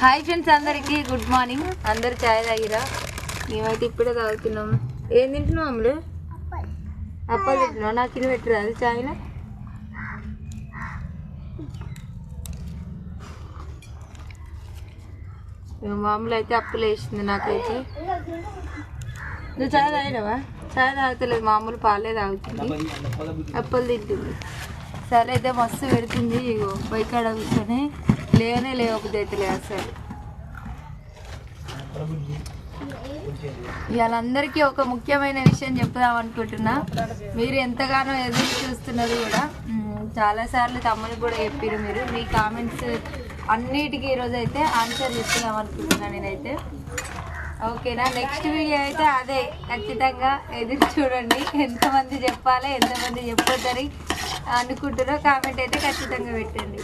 Hi friends, అందరికీ good morning. అందరు చాయ్ తాగిరా? మేమైతే ఇప్పుడే తాగుతున్నాం. ఏం తింటున్నావు అమ్ములు? అప్పలు తింటున్నావు? నాకు ఇన్ని పెట్టరా అది చాయ్లో? మామూలు అయితే అప్పులు వేసింది నాకైతే. నువ్వు చాయ్ తాగినావా? చాయ్ తాగుతలేదు, మామూలు పాలే తాగుతుంది, అప్పలు తింటుంది. సరే అయితే మస్తు పెడుతుంది. ఇగో బైకాడ కూర్చొని లేవనే లేవకపోతే అసలు. వాళ్ళందరికీ ఒక ముఖ్యమైన విషయం చెప్దాం అనుకుంటున్నా. మీరు ఎంతగానో ఎదురు చూస్తున్నారు కూడా, చాలాసార్లు తమ్మునికి కూడా చెప్పారు. మీరు మీ కామెంట్స్ అన్నిటికీ ఈరోజు అయితే ఆన్సర్ ఇస్తున్నాం అనుకుంటున్నాను నేనైతే. ఓకేనా? నెక్స్ట్ వీడియో అయితే అదే, ఖచ్చితంగా ఎదురు చూడండి. ఎంతమంది చెప్పాలి, ఎంతమంది చెప్పొద్దని అనుకుంటారో కామెంట్ అయితే ఖచ్చితంగా పెట్టండి.